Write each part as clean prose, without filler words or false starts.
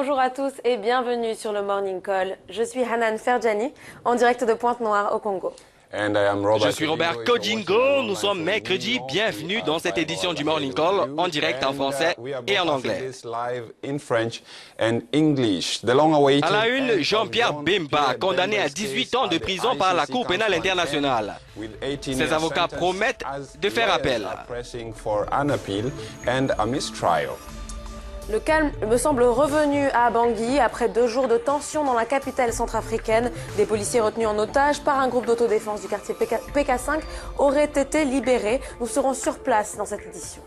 Bonjour à tous et bienvenue sur le Morning Call. Je suis Hanan Ferjani, en direct de Pointe-Noire au Congo. Je suis Robert Kodingo, nous sommes mercredi, bienvenue dans cette édition du Morning Call en direct en français et en anglais. À la une, Jean-Pierre Bemba, condamné à 18 ans de prison par la Cour pénale internationale. Ses avocats promettent de faire appel. Le calme me semble revenu à Bangui après 2 jours de tension dans la capitale centrafricaine. Des policiers retenus en otage par un groupe d'autodéfense du quartier PK5 auraient été libérés. Nous serons sur place dans cette édition.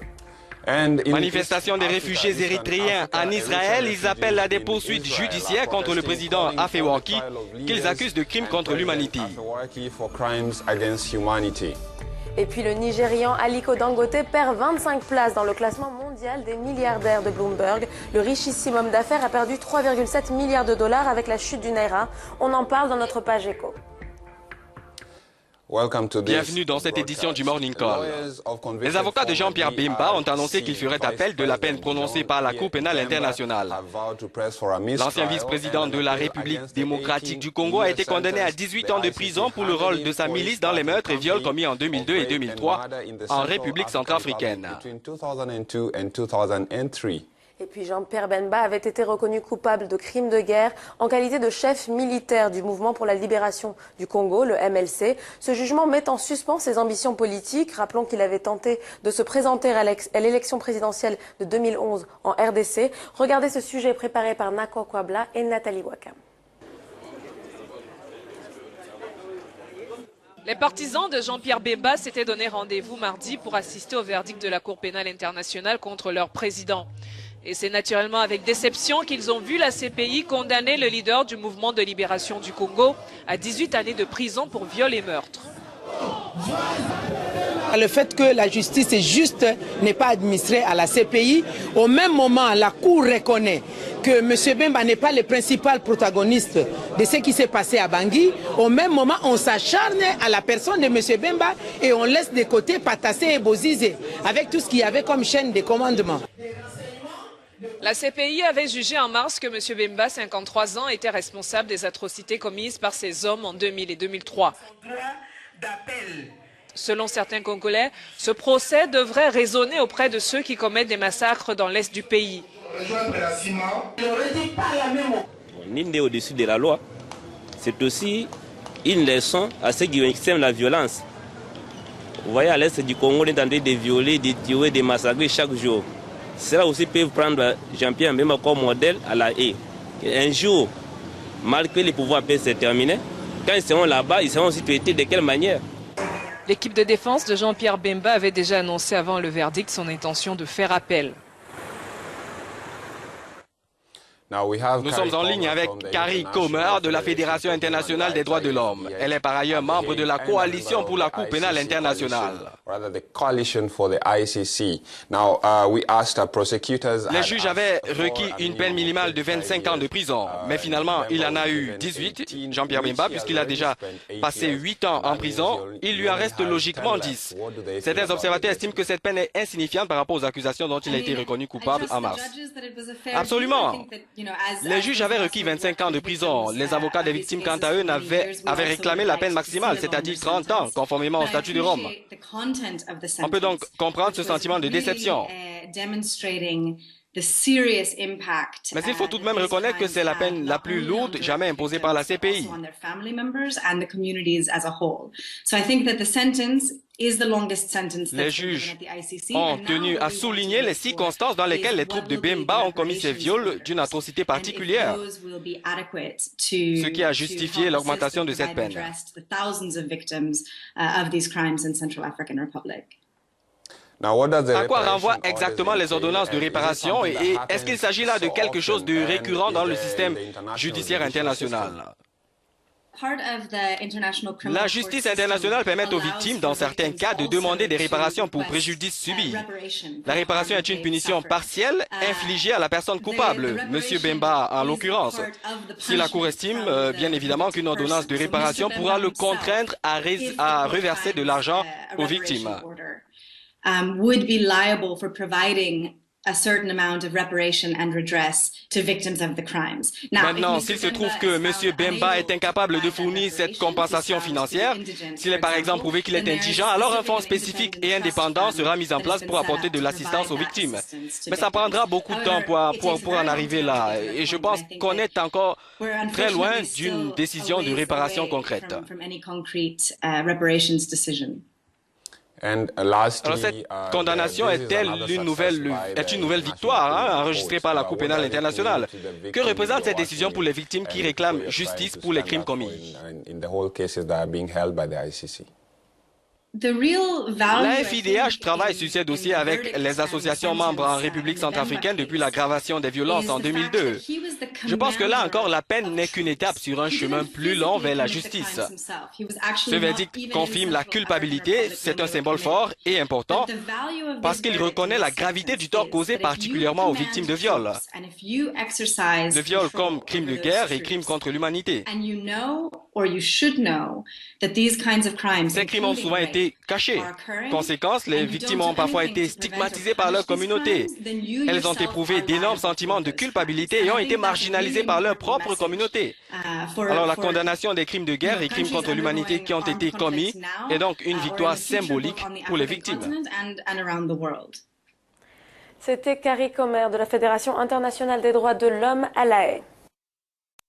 Manifestation des réfugiés érythréens en Israël, ils appellent à des poursuites judiciaires contre le président Afewerki qu'ils accusent de crimes contre l'humanité. Et puis le Nigérian Aliko Dangote perd 25 places dans le classement mondial des milliardaires de Bloomberg. Le richissime homme d'affaires a perdu 3,7 milliards de dollars avec la chute du Naira. On en parle dans notre page éco. Bienvenue dans cette édition du Morning Call. Les avocats de Jean-Pierre Bemba ont annoncé qu'ils feraient appel de la peine prononcée par la Cour pénale internationale. L'ancien vice-président de la République démocratique du Congo a été condamné à 18 ans de prison pour le rôle de sa milice dans les meurtres et viols commis en 2002 et 2003 en République centrafricaine. Et puis Jean-Pierre Bemba avait été reconnu coupable de crimes de guerre en qualité de chef militaire du mouvement pour la libération du Congo, le MLC. Ce jugement met en suspens ses ambitions politiques. Rappelons qu'il avait tenté de se présenter à l'élection présidentielle de 2011 en RDC. Regardez ce sujet préparé par Nako Kwabla et Nathalie Wakam. Les partisans de Jean-Pierre Bemba s'étaient donné rendez-vous mardi pour assister au verdict de la Cour pénale internationale contre leur président. Et c'est naturellement avec déception qu'ils ont vu la CPI condamner le leader du mouvement de libération du Congo à 18 années de prison pour viol et meurtre. Le fait que la justice juste n'est pas administrée à la CPI, au même moment, la Cour reconnaît que M. Bemba n'est pas le principal protagoniste de ce qui s'est passé à Bangui. Au même moment, on s'acharne à la personne de M. Bemba et on laisse de côté Patassé et Bozizé, avec tout ce qu'il y avait comme chaîne de commandement. La CPI avait jugé en mars que M. Bemba, 53 ans, était responsable des atrocités commises par ces hommes en 2000 et 2003. Selon certains Congolais, ce procès devrait résonner auprès de ceux qui commettent des massacres dans l'est du pays. Nul n'est au-dessus de la loi. C'est aussi une leçon à ceux qui extrêment la violence. Vous voyez, à l'est du Congo, on est en train de violer, de tuer, de massacrer chaque jour. Cela aussi peut prendre Jean-Pierre Bemba comme modèle à la haie. Un jour, malgré les pouvoirs peuvent se terminer, quand ils seront là-bas, ils seront aussi traités de quelle manière? L'équipe de défense de Jean-Pierre Bemba avait déjà annoncé avant le verdict son intention de faire appel. Nous sommes en ligne avec Carrie Comer de la Fédération internationale des droits de l'homme. Elle est par ailleurs membre de la coalition pour la Cour pénale internationale. Les juges avaient requis une peine minimale de 25 ans de prison, mais finalement il en a eu 18, Jean-Pierre Bemba, puisqu'il a déjà passé 8 ans en prison, il lui en reste logiquement 10. Certains observateurs estiment que cette peine est insignifiante par rapport aux accusations dont il a été reconnu coupable en mars. Absolument. Les juges avaient requis 25 ans de prison. Les avocats des victimes, quant à eux, avaient réclamé la peine maximale, c'est-à-dire 30 ans, conformément au statut de Rome. On peut donc comprendre ce sentiment de déception. Mais il faut tout de même reconnaître que c'est la peine la plus lourde jamais imposée par la CPI. Les juges ont tenu à souligner les circonstances dans lesquelles les troupes de Bemba ont commis ces viols d'une atrocité particulière, ce qui a justifié l'augmentation de cette peine. À quoi renvoient exactement les ordonnances de réparation et est-ce qu'il s'agit là de quelque chose de récurrent dans le système judiciaire international? La justice internationale permet aux victimes, dans certains cas, de demander des réparations pour préjudices subis. La réparation est une punition partielle infligée à la personne coupable, M. Bemba en l'occurrence. Si la Cour estime, bien évidemment, qu'une ordonnance de réparation pourra le contraindre à reverser de l'argent aux victimes. Maintenant, s'il se trouve que M. Bemba est incapable de fournir cette compensation financière, s'il est par exemple prouvé qu'il est indigent, alors un fonds spécifique et indépendant sera mis en place pour apporter de l'assistance aux victimes. Mais ça prendra beaucoup de temps pour en arriver là. Et je pense qu'on est encore très loin d'une décision de réparation concrète. Alors cette condamnation est-elle une nouvelle victoire enregistrée par la Cour pénale internationale? Que représente cette décision pour les victimes qui réclament justice pour les crimes commis? La FIDH travaille sur ces dossiers avec les associations membres en République centrafricaine depuis l'aggravation des violences en 2002. Je pense que là encore, la peine n'est qu'une étape sur un chemin plus long vers la justice. Ce verdict confirme la culpabilité, c'est un symbole fort et important parce qu'il reconnaît la gravité du tort causé particulièrement aux victimes de viol. Le viol comme crime de guerre et crime contre l'humanité. Ces crimes ont souvent été cachés. Conséquence, les victimes ont parfois été stigmatisées par leur communauté. Elles ont éprouvé d'énormes sentiments de culpabilité et ont été marginalisées par leur propre communauté. Alors la condamnation des crimes de guerre et crimes contre l'humanité qui ont été commis est donc une victoire symbolique pour les victimes. C'était Carrie Comer de la Fédération internationale des droits de l'homme à La Haye.